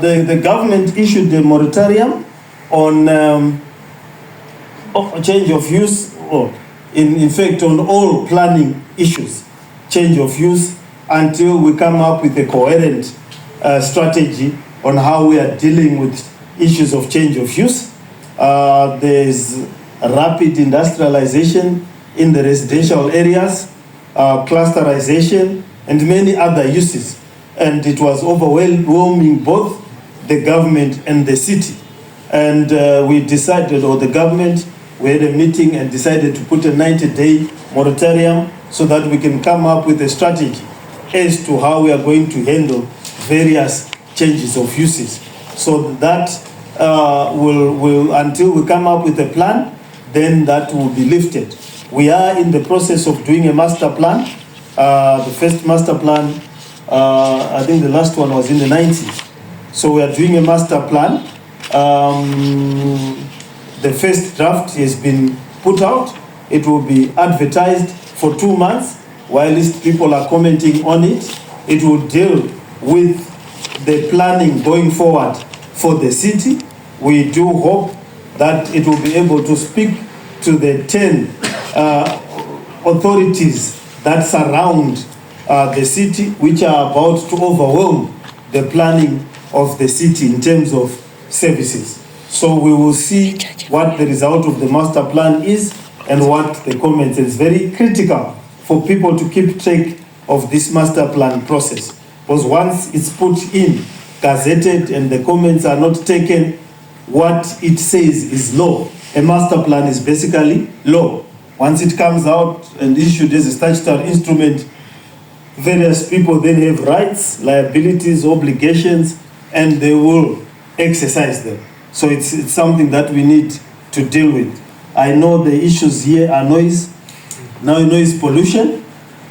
The government issued a moratorium on change of use, or in fact on all planning issues, change of use, until we come up with a coherent strategy on how we are dealing with issues of change of use. There's rapid industrialization in the residential areas, clusterization, and many other uses. And it was overwhelming both the government and the city. And we decided, or the government, we had a meeting and decided to put a 90-day moratorium so that we can come up with a strategy as to how we are going to handle various changes of uses. So that will until we come up with a plan, then that will be lifted. We are in the process of doing a master plan. The first master plan, I think the last one was in the 90s. So we are doing a master plan. The first draft has been put out. It will be advertised for 2 months whilst people are commenting on it. It will deal with the planning going forward for the city. We do hope that it will be able to speak to the 10 authorities that surround the city, which are about to overwhelm the planning of the city in terms of services. So we will see what the result of the master plan is and what the comments. It's very critical for people to keep track of this master plan process, because once it's put in, gazetted, and the comments are not taken, what it says is law. A master plan is basically law. Once it comes out and issued as a statutory instrument, various people then have rights, liabilities, obligations, and they will exercise them. So it's something that we need to deal with. I know the issues here are noise. Now noise pollution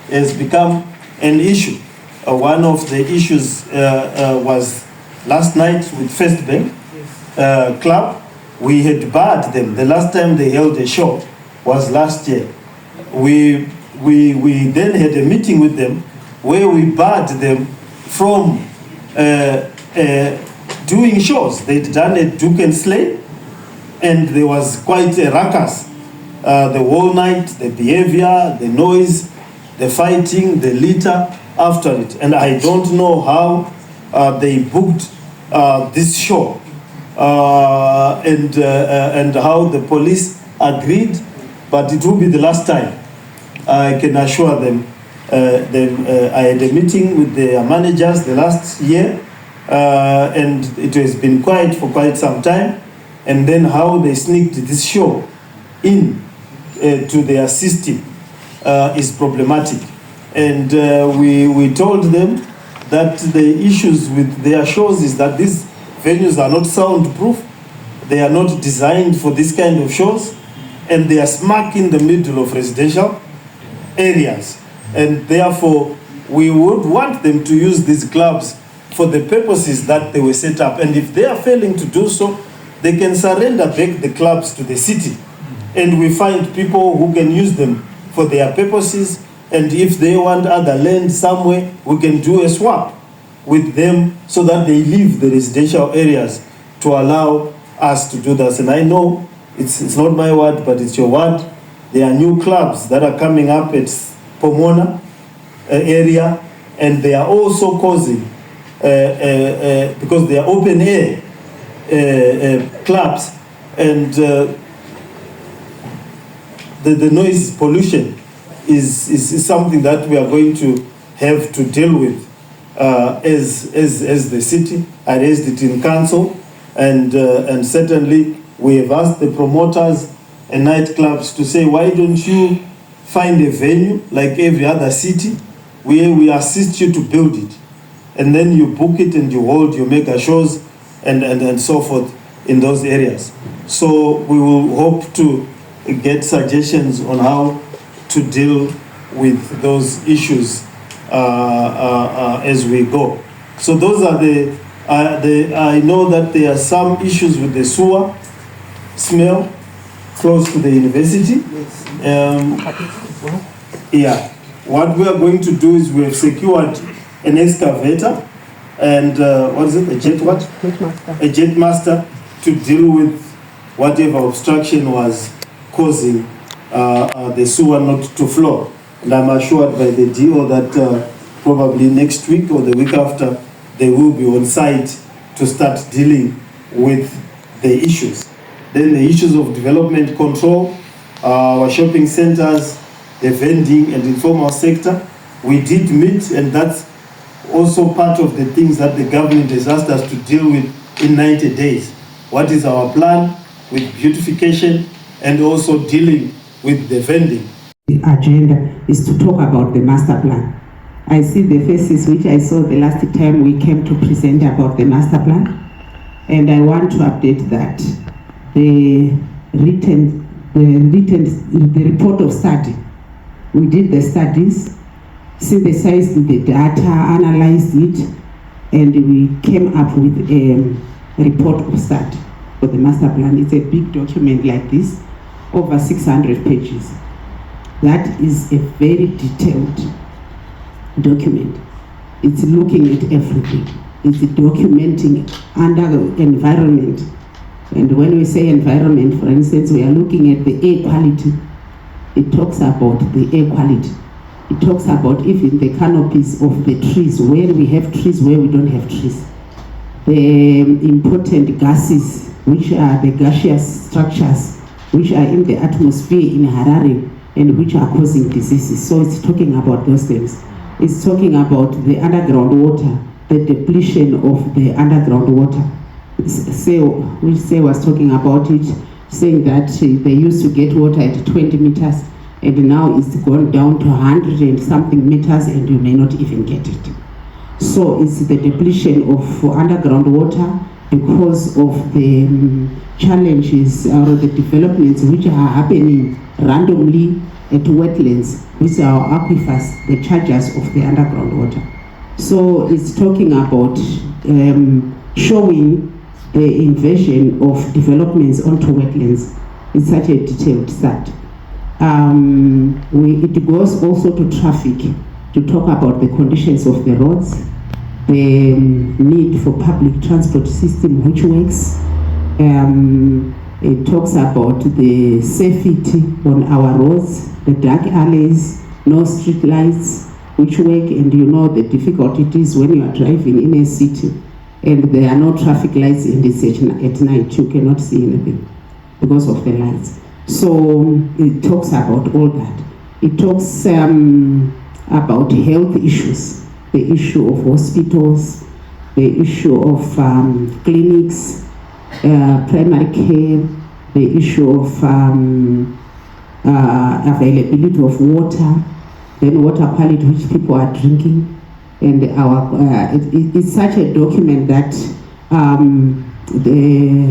has become an issue. One of the issues was last night with First Bank Club. We had barred them. The last time they held a show was last year. We then had a meeting with them where we barred them from doing shows. They'd done a Duke and Slay, and there was quite a ruckus. The whole night, the behavior, the noise, the fighting, the litter after it. And I don't know how they booked this show and how the police agreed, but it will be the last time. I can assure them. I had a meeting with the managers the last year, and it has been quiet for quite some time. And then how they sneaked this show in to their system is problematic. And we told them that the issues with their shows is that these venues are not soundproof, they are not designed for this kind of shows, and they are smack in the middle of residential areas. And therefore, we would want them to use these clubs for the purposes that they were set up. And if they are failing to do so, they can surrender back the clubs to the city. And we find people who can use them for their purposes. And if they want other land somewhere, we can do a swap with them so that they leave the residential areas to allow us to do that. And I know it's not my word, but it's your word. There are new clubs that are coming up at Pomona area, and they are also causing, because they are open air clubs, and the noise pollution is something that we are going to have to deal with as the city. I raised it in council, and certainly we have asked the promoters and nightclubs to say, why don't you find a venue like every other city where we assist you to build it, and then you book it and you hold your mega shows and so forth in those areas. So we will hope to get suggestions on how to deal with those issues as we go. So those are I know that there are some issues with the sewer smell close to the university. Yeah, what we are going to do is we have secured an excavator and what is it? A jet what? Jetmaster. A jet master to deal with whatever obstruction was causing the sewer not to flow. And I'm assured by the DO that probably next week or the week after, they will be on site to start dealing with the issues. Then the issues of development control, our shopping centers, the vending and informal sector, we did meet, and that's also part of the things that the government has asked us to deal with in 90 days. What is our plan with beautification and also dealing with the vending? The agenda is to talk about the master plan. I see the faces which I saw the last time we came to present about the master plan, and I want to update that the report of study. We did the studies, synthesized the data, analyzed it, and we came up with a report of study for the master plan. It's a big document like this, over 600 pages. That is a very detailed document. It's looking at everything. It's documenting under environment. And when we say environment, for instance, we are looking at the air quality. It talks about the air quality. It talks about even the canopies of the trees, where we have trees, where we don't have trees. The important gases, which are the gaseous structures, which are in the atmosphere in Harare and which are causing diseases. So it's talking about those things. It's talking about the underground water, the depletion of the underground water. Which was talking about it, saying that they used to get water at 20 meters and now it's gone down to 100 and something meters and you may not even get it. So it's the depletion of underground water because of the challenges or the developments which are happening randomly at wetlands, which are aquifers, the charges of the underground water. So it's talking about showing the invasion of developments onto wetlands. It's such a detailed study. It goes also to traffic, to talk about the conditions of the roads, the need for public transport system which works. It talks about the safety on our roads, the dark alleys, no street lights which work, and you know the difficulty it is when you are driving in a city and there are no traffic lights in the city at night. You cannot see anything because of the lights. So it talks about all that. It talks about health issues, the issue of hospitals, the issue of clinics, primary care, the issue of availability of water, then water quality which people are drinking. And it's such a document that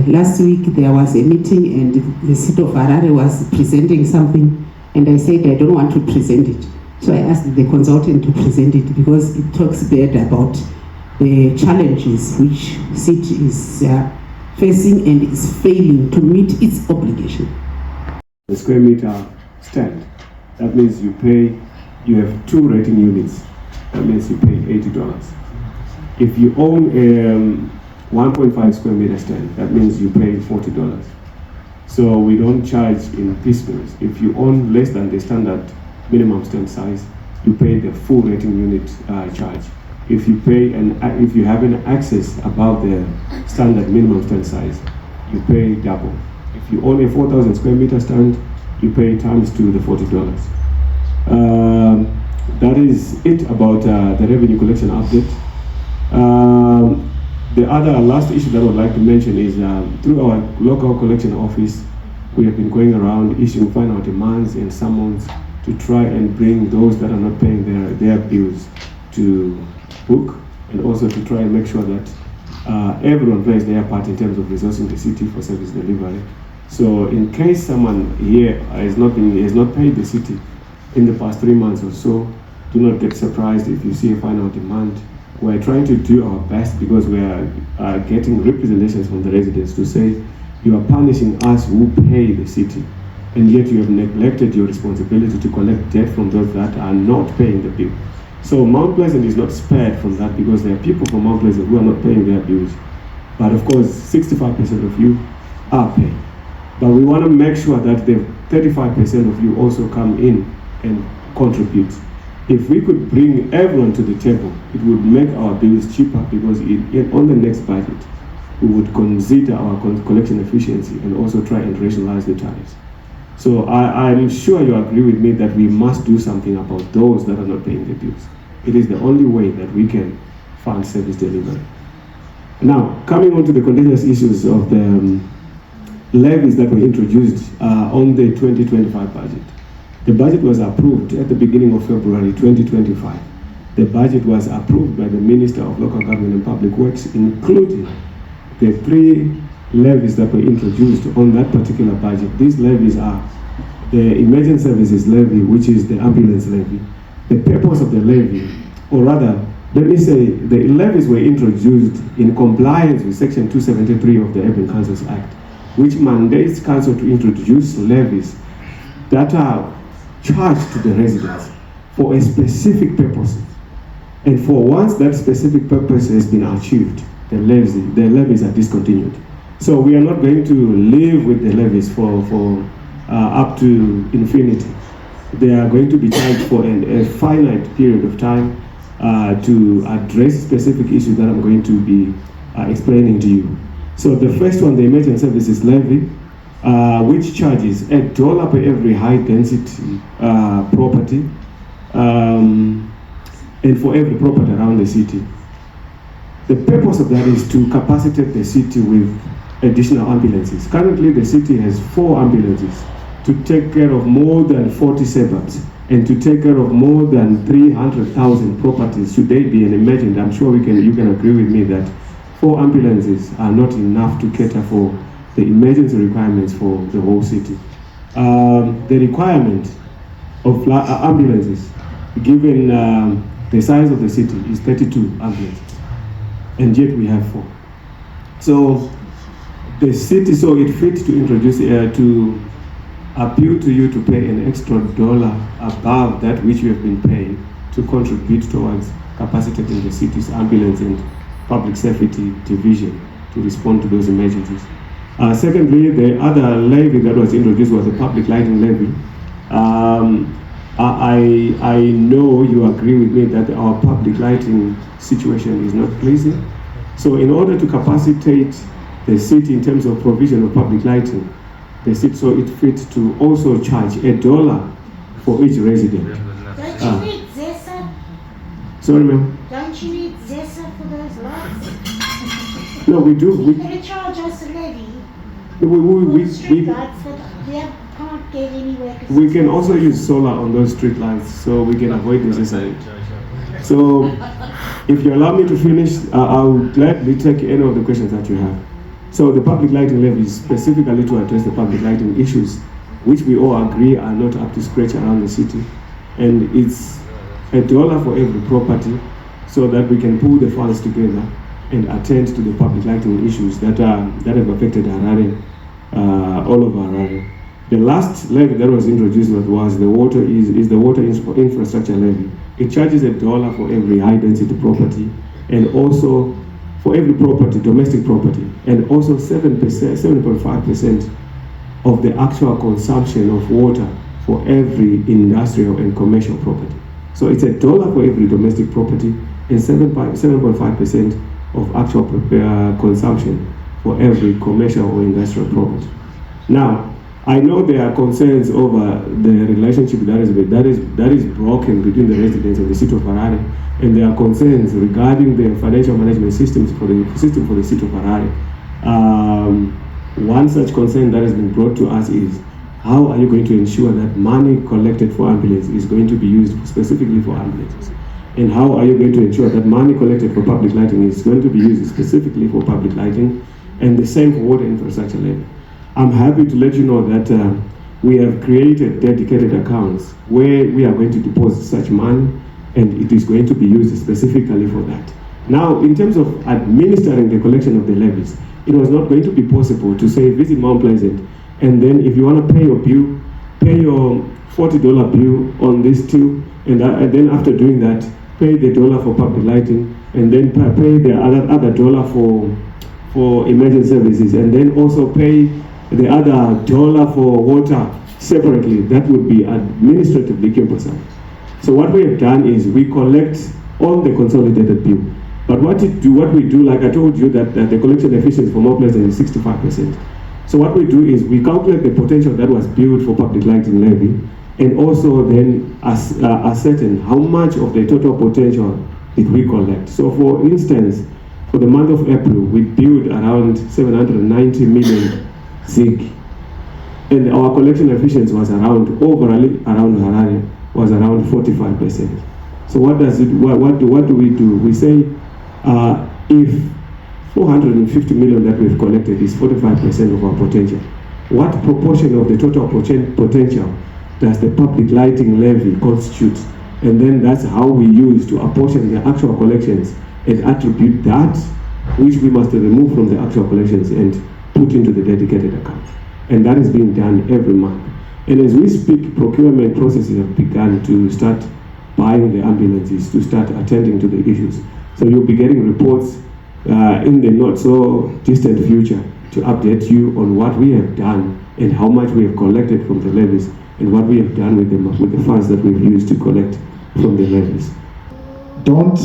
last week there was a meeting and the City of Harare was presenting something, and I said I don't want to present it. So I asked the consultant to present it because it talks better about the challenges which city is facing and is failing to meet its obligation. The square meter stand, that means you have 2 rating units. That means you pay $80. If you own a 1.5 square meter stand, that means you pay $40. So we don't charge in piecemeals. If you own less than the standard minimum stand size, you pay the full rating unit charge. If you have an access above the standard minimum stand size, you pay double. If you own a 4,000 square meter stand, you pay times 2 the $40. That is it about the revenue collection update. The other last issue that I would like to mention is through our local collection office, we have been going around issuing final demands and summons to try and bring those that are not paying their bills to book, and also to try and make sure that everyone plays their part in terms of resourcing the city for service delivery. So in case someone here has not paid the city in the past 3 months or so, do not get surprised if you see a final demand. We're trying to do our best because we are getting representations from the residents to say, you are punishing us who pay the city, and yet you have neglected your responsibility to collect debt from those that are not paying the bill. So Mount Pleasant is not spared from that because there are people from Mount Pleasant who are not paying their bills. But of course, 65% of you are paying. But we want to make sure that the 35% of you also come in and contribute. If we could bring everyone to the table, it would make our bills cheaper because on the next budget, we would consider our collection efficiency and also try and rationalize the tariffs. So I'm sure you agree with me that we must do something about those that are not paying the bills. It is the only way that we can fund service delivery. Now, coming on to the contentious issues of the levies that were introduced on the 2025 budget. The budget was approved at the beginning of February 2025. The budget was approved by the Minister of Local Government and Public Works, including the 3 levies that were introduced on that particular budget. These levies are the Emergency Services Levy, which is the ambulance levy. The purpose of the levy, or rather, let me say, the levies were introduced in compliance with Section 273 of the Urban Councils Act, which mandates council to introduce levies that are charged to the residents for a specific purpose. And for once that specific purpose has been achieved, the levies are discontinued. So we are not going to live with the levies for up to infinity. They are going to be charged for a finite period of time to address specific issues that I'm going to be explaining to you. So the first one, the Emergency Services Levy, which charges $1 per every high density property and for every property around the city. The purpose of that is to capacitate the city with additional ambulances. Currently, the city has 4 ambulances to take care of more than 40 suburbs and to take care of more than 300,000 properties. Should they be an emergency, I'm sure you can agree with me that 4 ambulances are not enough to cater for the emergency requirements for the whole city. The requirement of ambulances, given the size of the city, is 32 ambulances, and yet we have 4. So the city saw it fit to introduce to appeal to you to pay an extra $1 above that which you have been paying to contribute towards capacitating the city's ambulance and public safety division to respond to those emergencies. Secondly, the other levy that was introduced was the public lighting levy. I know you agree with me that our public lighting situation is not pleasing. So in order to capacitate the city in terms of provision of public lighting, the city saw it fit to also charge $1 for each resident. Don't you need ZESA? Sorry, ma'am? Don't you need ZESA for those lights? No, we do. You're going to charge us a levy We for street lights that we can't get anywhere. We can also use solar on those street lights, so we can avoid the ZESA. So, if you allow me to finish, I'll gladly take any of the questions that you have. So the public lighting levy is specifically to address the public lighting issues, which we all agree are not up to scratch around the city. And it's $1 for every property so that we can pull the funds together and attend to the public lighting issues that have affected Harare, all over Harare. The last levy that was introduced was the water infrastructure levy. It charges $1 for every high density property and also for every property, domestic property, and also 7.5% of the actual consumption of water for every industrial and commercial property. So it's $1 for every domestic property and 7.5% of actual consumption for every commercial or industrial property. Now, I know there are concerns over the relationship that is broken between the residents and the City of Harare, and there are concerns regarding the financial management systems for the City of Harare. One such concern that has been brought to us is, how are you going to ensure that money collected for ambulance is going to be used specifically for ambulances? And how are you going to ensure that money collected for public lighting is going to be used specifically for public lighting, and the same for water infrastructure levy? I'm happy to let you know that we have created dedicated accounts where we are going to deposit such money, and it is going to be used specifically for that. Now, in terms of administering the collection of the levies, it was not going to be possible to say visit Mount Pleasant, and then if you want to pay your bill, pay your $40 bill on this till, and then after doing that, pay the dollar for public lighting, and then pay the other dollar for emergency services, and then also pay the other dollar for water separately. That would be administratively cumbersome. So what we have done is we collect on the consolidated bill. But what we do, like I told you, that the collection efficiency for Mount Pleasant is 65%. So what we do is we calculate the potential that was built for public lighting levy, and also then ascertain how much of the total potential did we collect. So for instance, for the month of April, we billed around 790 million ZIG, and our collection efficiency was around Harare was around 45%. So what do we do? We say if 450 million that we've collected is 45% of our potential, what proportion of the total potential does the public lighting levy constitute? And then that's how we use to apportion the actual collections and attribute that which we must remove from the actual collections and put into the dedicated account. And that is being done every month. And as we speak, procurement processes have begun to start buying the ambulances, to start attending to the issues. So you'll be getting reports in the not so distant future to update you on what we have done and how much we have collected from the levies and what we have done with the funds that we've used to collect from the levies. Don't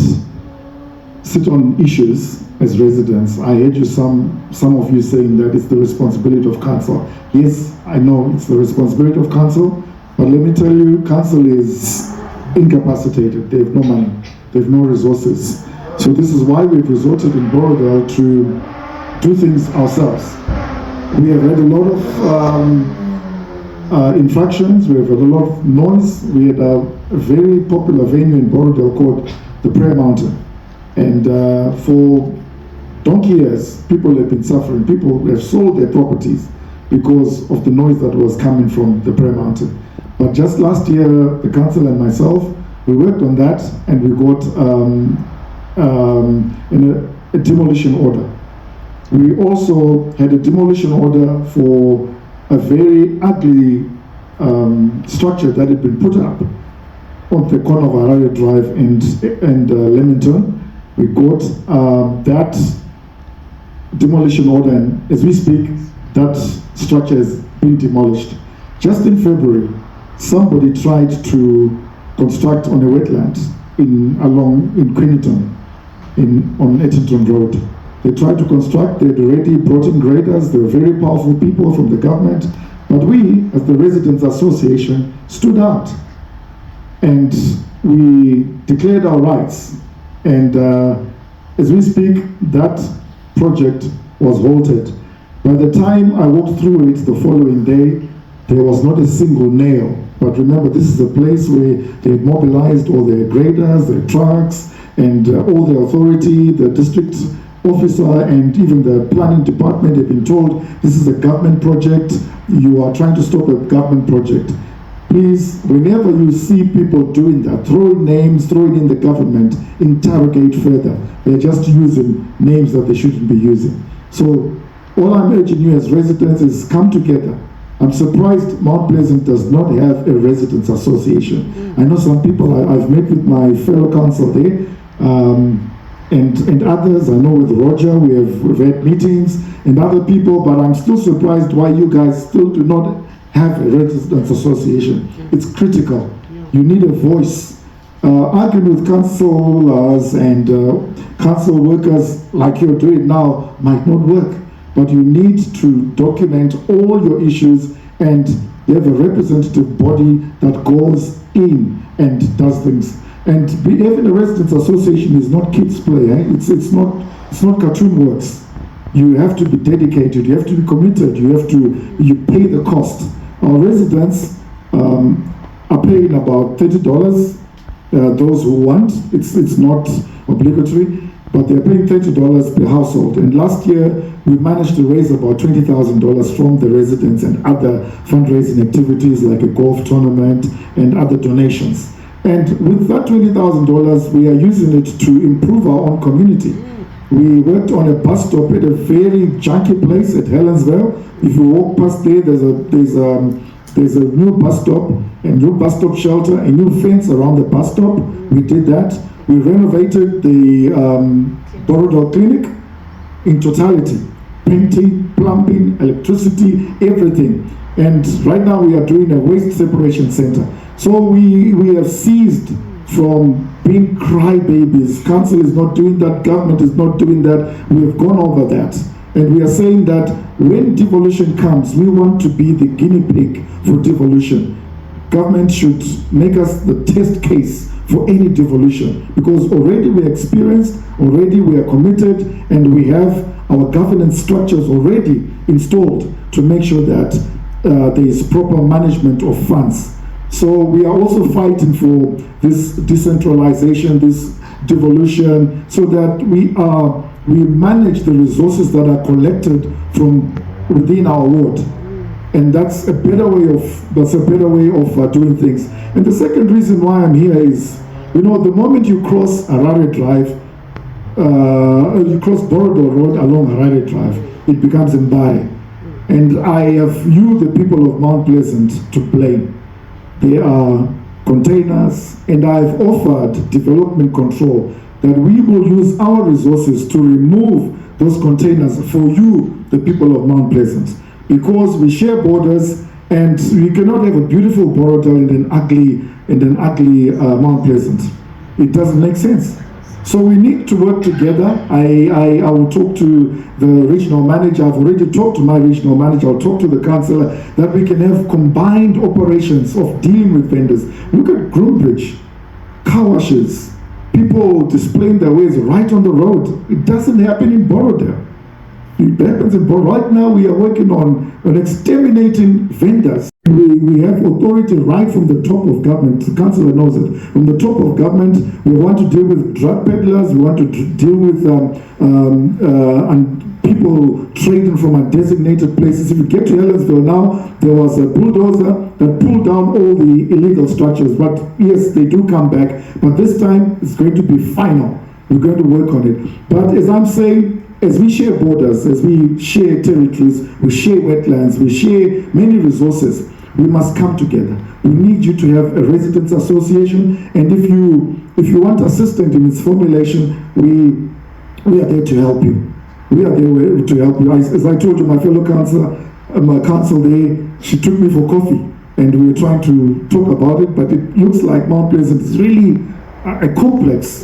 sit on issues as residents. I heard you some of you saying that it's the responsibility of council. Yes, I know it's the responsibility of council, but let me tell you, council is incapacitated. They have no money, they have no resources. So this is why we've resorted in Borodale to do things ourselves. We have had a lot of infractions, we have had a lot of noise. We had a very popular venue in Borodale called the Prayer Mountain. And for donkey years, people have been suffering. People have sold their properties because of the noise that was coming from the Prayer Mountain. But just last year, the council and myself, we worked on that, and we got a demolition order. We also had a demolition order for a very ugly structure that had been put up on the corner of Harare Drive and Leamington. We got that demolition order, and as we speak, that structure is being demolished. Just in February, somebody tried to construct on a wetland in Queenington, on Ettington Road. They tried to construct. They had already brought in graders. They were very powerful people from the government, but we, as the Residents Association, stood out, and we declared our rights. And as we speak, that project was halted. By the time I walked through it the following day, there was not a single nail. But remember, this is a place where they mobilized all their graders, their trucks, and all the authority, the district officer, and even the planning department have been told, this is a government project, you are trying to stop a government project. Please, whenever you see people doing that, throwing names, throwing in the government, interrogate further. They're just using names that they shouldn't be using. So all I'm urging you as residents is come together. I'm surprised Mount Pleasant does not have a residents association. I know some people, I've met with my fellow council there, and others. I know with Roger, we've had meetings, and other people, but I'm still surprised why you guys still do not have a residents association. It's critical. You need a voice. Arguing with councillors and council workers like you're doing now might not work, but you need to document all your issues, and you have a representative body that goes in and does things. And having a residents association is not kids play. It's not cartoon works. You have to be dedicated. You have to be committed. You pay the cost. Our residents are paying about $30. Those who want, it's not obligatory, but they're paying $30 per household. And last year we managed to raise about $20,000 from the residents and other fundraising activities like a golf tournament and other donations. And with that $20,000, we are using it to improve our own community. We worked on a bus stop at a very junky place at Helensville. If you walk past there, there's a new bus stop, a new bus stop shelter, a new fence around the bus stop. We did that. We renovated the Borodale Clinic in totality. Painting, plumbing, electricity, everything. And right now we are doing a waste separation center. So we have ceased from being crybabies. Council is not doing that, government is not doing that. We have gone over that. And we are saying that when devolution comes, we want to be the guinea pig for devolution. Government should make us the test case for any devolution, because already we are experienced, already we are committed, and we have our governance structures already installed to make sure that there is proper management of funds. So we are also fighting for this decentralization, this devolution, so that we manage the resources that are collected from within our ward. And that's a better way of doing things. And the second reason why I'm here is, the moment you cross Harare Drive, you cross Borodale Road along Harare Drive, it becomes Mbare. And I have you, the people of Mount Pleasant, to blame. There are containers, and I've offered development control that we will use our resources to remove those containers for you, the people of Mount Pleasant. Because we share borders, and we cannot have a beautiful Borodale and an ugly Mount Pleasant. It doesn't make sense. So we need to work together. I will talk to the regional manager. I've already talked to my regional manager. I'll talk to the councillor that we can have combined operations of dealing with vendors. Look at Groombridge, car washes, people displaying their wares right on the road. It doesn't happen in Borodale. It happens in Borodale. Right now we are working on exterminating vendors. We have authority right from the top of government. The councillor knows it. From the top of government, we want to deal with drug peddlers. We want to deal with people trading from undesignated places. If you get to Helensville now, there was a bulldozer that pulled down all the illegal structures. But yes, they do come back. But this time, it's going to be final. We're going to work on it. But as I'm saying, as we share borders, as we share territories, we share wetlands, we share many resources, we must come together. We need you to have a residents association, and if you want assistance in its formulation, we are there to help you. We are there to help you. As I told you, my fellow councillor, my council there, she took me for coffee, and we were trying to talk about it, but it looks like Mount Pleasant is really a complex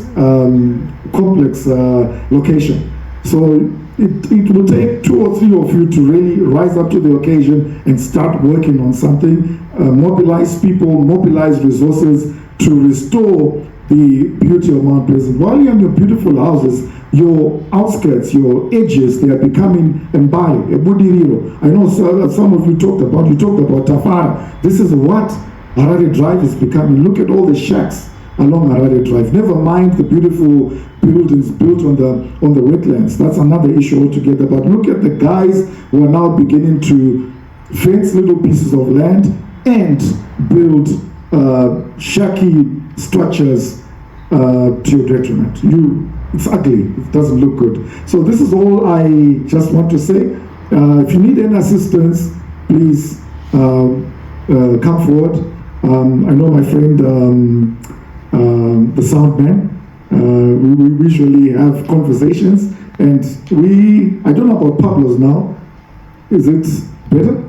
location. So it will take 2 or 3 of you to really rise up to the occasion and start working on something, mobilize people, mobilize resources to restore the beauty of Mount Pleasant. While you're in your beautiful houses, your outskirts, your edges, they are becoming Mbare, Ebudiriro. I know some of you talked about Tafara. This is what Harare Drive is becoming. Look at all the shacks along Harare Drive. Never mind the beautiful buildings built on the wetlands. That's another issue altogether. But look at the guys who are now beginning to fence little pieces of land and build shaky structures to your detriment. It's ugly. It doesn't look good. So this is all I just want to say. If you need any assistance, please come forward. I know my friend, the sound man. We usually have conversations, and I don't know about Pablo's now. Is it better?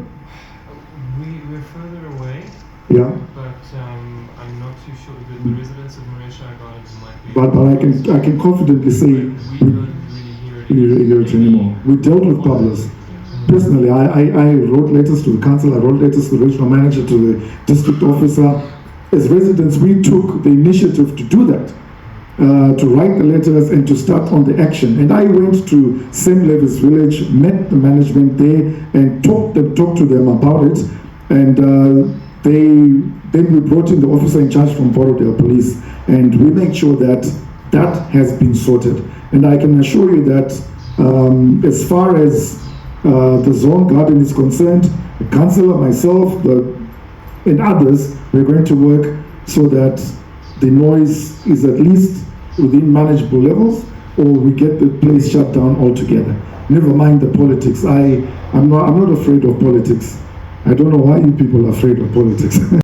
We're further away. Yeah. But I'm not too sure. The residents of Mauritius Gardens might be. But I can confidently say we don't really hear it anymore. We dealt with Pablo's. Personally, I wrote letters to the council. I wrote letters to the regional manager, to the district officer. As residents, we took the initiative to do that. To write the letters and to start on the action. And I went to St. Levis Village, met the management there, and talked to them about it. And then we brought in the officer in charge from Borodale Police, and we make sure that that has been sorted. And I can assure you that as far as the zone garden is concerned, the councillor, myself, and others, we're going to work so that the noise is at least within manageable levels, or we get the place shut down altogether. Never mind the politics. I'm not afraid of politics. I don't know why you people are afraid of politics.